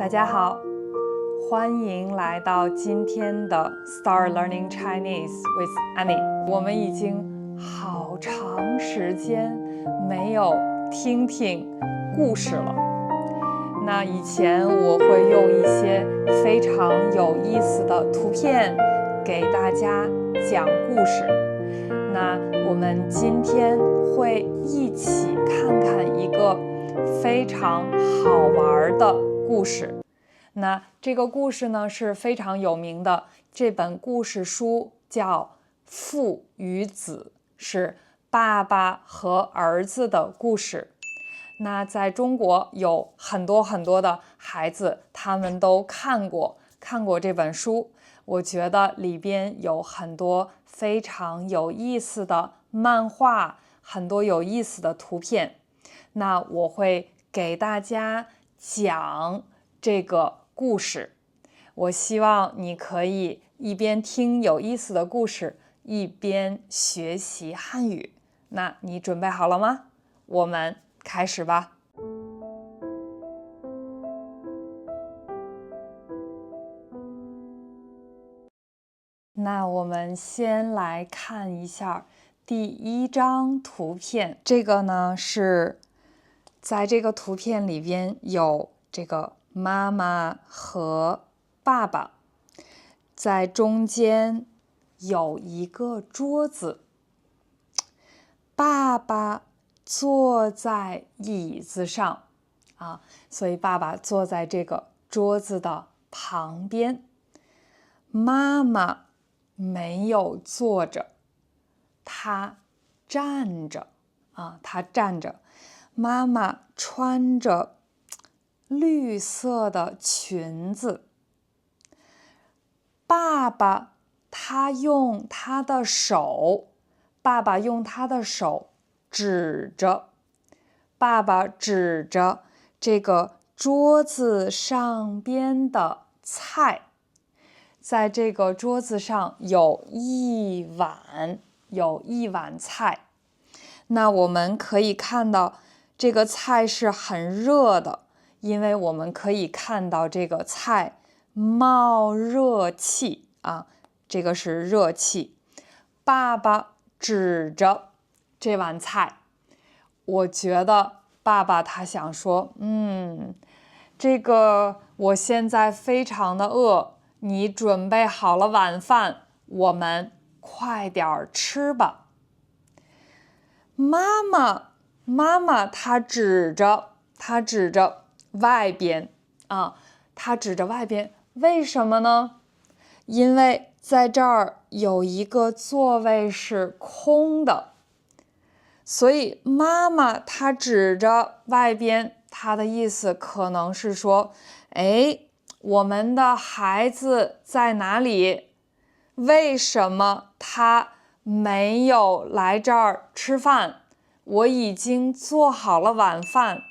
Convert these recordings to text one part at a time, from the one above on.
大家好，欢迎来到今天的 Start Learning Chinese with Annie。我们已经好长时间没有听故事了。那以前我会用一些非常有意思的图片给大家讲故事。那我们今天会一起看看一个非常好玩的故事。那这个故事呢是非常有名的，这本故事书叫《父与子》，是爸爸和儿子的故事。那在中国有很多的孩子，他们都看过这本书。我觉得里边有很多非常有意思的漫画，很多有意思的图片。那我会给大家讲这个故事。我希望你可以一边听有意思的故事，一边学习汉语。那你准备好了吗？我们开始吧。那我们先来看一下第一张图片。这个呢是在这个图片里边有这个妈妈和爸爸，在中间有一个桌子，爸爸坐在椅子上所以爸爸坐在这个桌子的旁边。妈妈没有坐着，她站着妈妈穿着绿色的裙子。爸爸用他的手指着这个桌子上边的菜。在这个桌子上有一碗菜。那我们可以看到这个菜是很热的，因为我们可以看到这个菜冒热气这个是热气。爸爸指着这碗菜，我觉得爸爸他想说，这个我现在非常的饿，你准备好了晚饭，我们快点吃吧。妈妈她指着外边她指着外边，为什么呢？因为在这儿有一个座位是空的，所以妈妈她指着外边，她的意思可能是说，我们的孩子在哪里？为什么他没有来这儿吃饭？我已经做好了晚饭，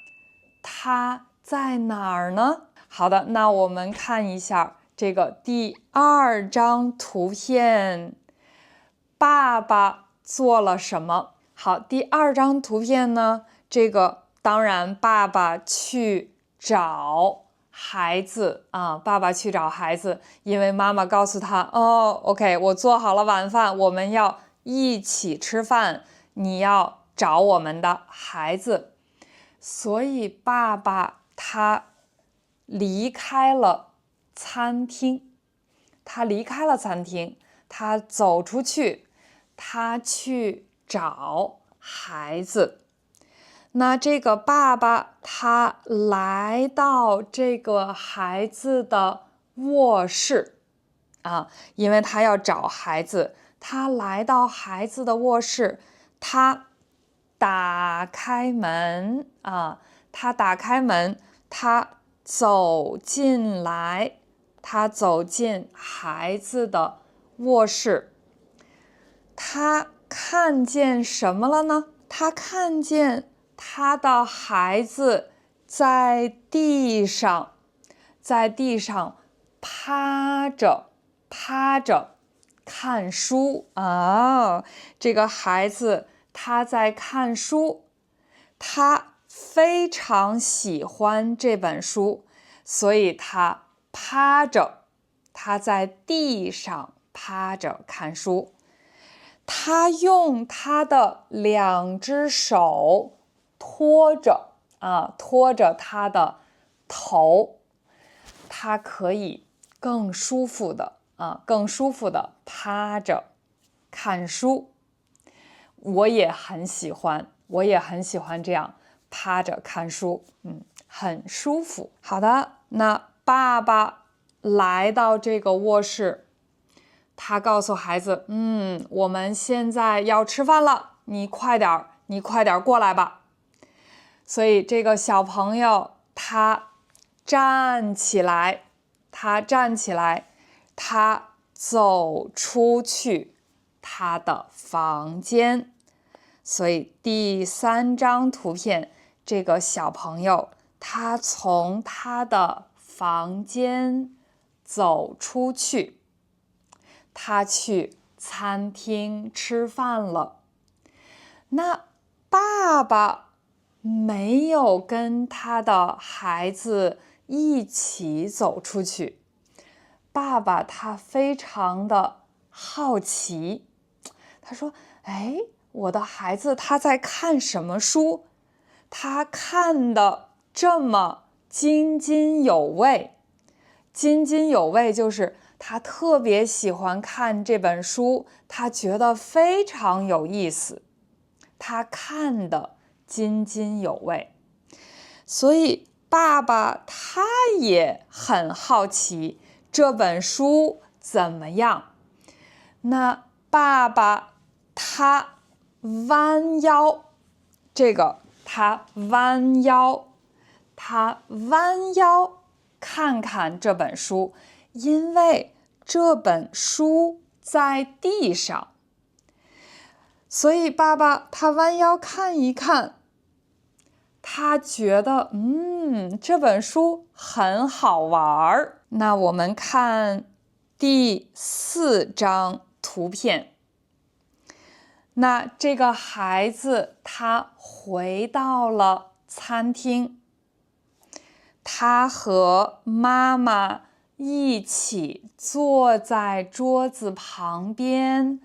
他在哪儿呢？好的，那我们看一下这个第二张图片，爸爸做了什么？好，第二张图片呢，这个当然爸爸去找孩子因为妈妈告诉他OK， 我做好了晚饭，我们要一起吃饭，你要找我们的孩子。所以爸爸他离开了餐厅，他走出去，他去找孩子。那这个爸爸他来到这个孩子的卧室因为他要找孩子，他来到孩子的卧室，他打开门他走进来，他走进孩子的卧室。他看见什么了呢？他看见他的孩子在地上趴着看书这个孩子他在看书，他非常喜欢这本书，所以他趴着，他在地上趴着看书。他用他的2只手托着他的头，他可以更舒服的趴着看书。我也很喜欢这样趴着看书，很舒服。好的，那爸爸来到这个卧室，他告诉孩子，我们现在要吃饭了，你快点过来吧。所以这个小朋友他站起来，他走出去他的房间。所以第3张图片，这个小朋友他从他的房间走出去，他去餐厅吃饭了。那爸爸没有跟他的孩子一起走出去，爸爸他非常的好奇，他说，我的孩子他在看什么书？他看得这么津津有味。津津有味就是他特别喜欢看这本书，他觉得非常有意思，他看得津津有味。所以爸爸他也很好奇这本书怎么样。那爸爸他弯腰，他弯腰看看这本书，因为这本书在地上。所以爸爸他弯腰看一看，他觉得这本书很好玩。那我们看第4张图片。那这个孩子他回到了餐厅，他和妈妈一起坐在桌子旁边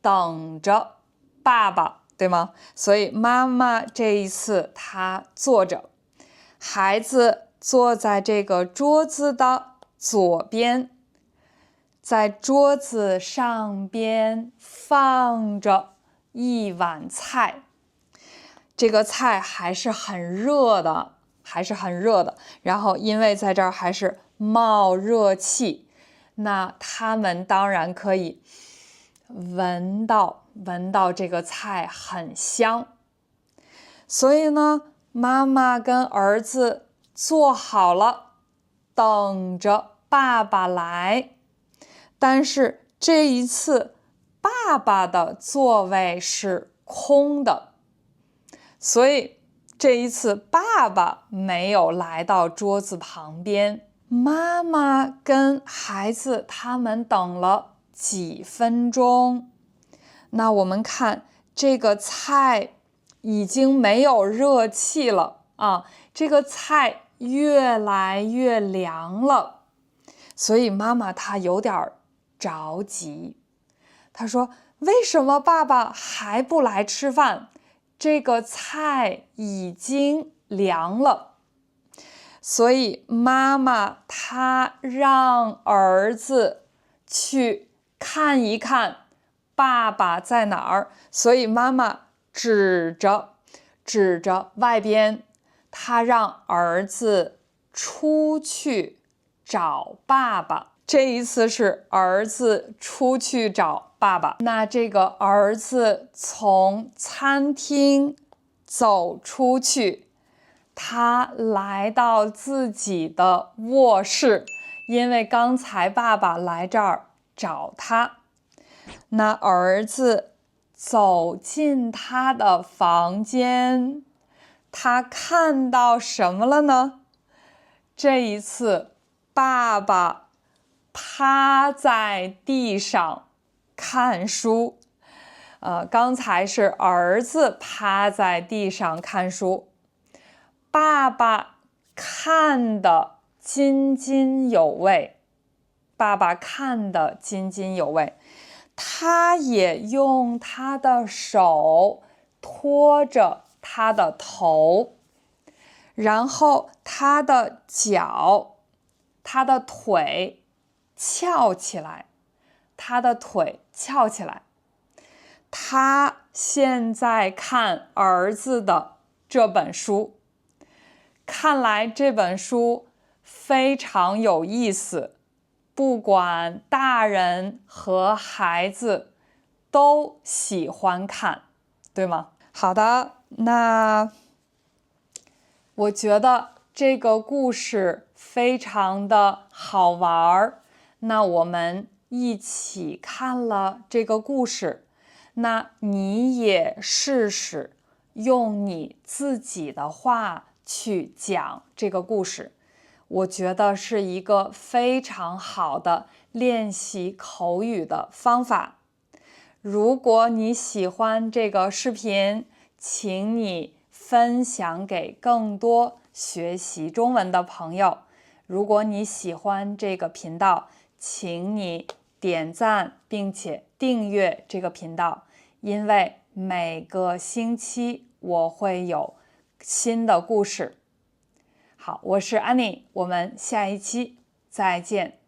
等着爸爸，对吗？所以妈妈这一次他坐着，孩子坐在这个桌子的左边，在桌子上边放着一碗菜，这个菜还是很热的，然后因为在这儿还是冒热气，那他们当然可以闻到这个菜很香。所以呢，妈妈跟儿子坐好了，等着爸爸来。但是这一次爸爸的座位是空的，所以这一次爸爸没有来到桌子旁边。妈妈跟孩子他们等了几分钟，那我们看这个菜已经没有热气了这个菜越来越凉了，所以妈妈她有点着急。她说，为什么爸爸还不来吃饭？这个菜已经凉了。所以妈妈她让儿子去看一看爸爸在哪儿。所以妈妈指着外边，她让儿子出去找爸爸。这一次是儿子出去找爸爸。那这个儿子从餐厅走出去，他来到自己的卧室，因为刚才爸爸来这儿找他。那儿子走进他的房间，他看到什么了呢？这一次爸爸趴在地上看书。刚才是儿子趴在地上看书，爸爸看的津津有味，爸爸看得津津有味。他也用他的手托着他的头，然后他的脚、他的腿翘起来，他现在看儿子的这本书，看来这本书非常有意思，不管大人和孩子都喜欢看，对吗？好的，那我觉得这个故事非常的好玩，那我们一起看了这个故事，那你也试试用你自己的话去讲这个故事，我觉得是一个非常好的练习口语的方法。如果你喜欢这个视频，请你分享给更多学习中文的朋友。如果你喜欢这个频道，请你点赞并且订阅这个频道，因为每个星期我会有新的故事。好，我是安妮，我们下一期再见。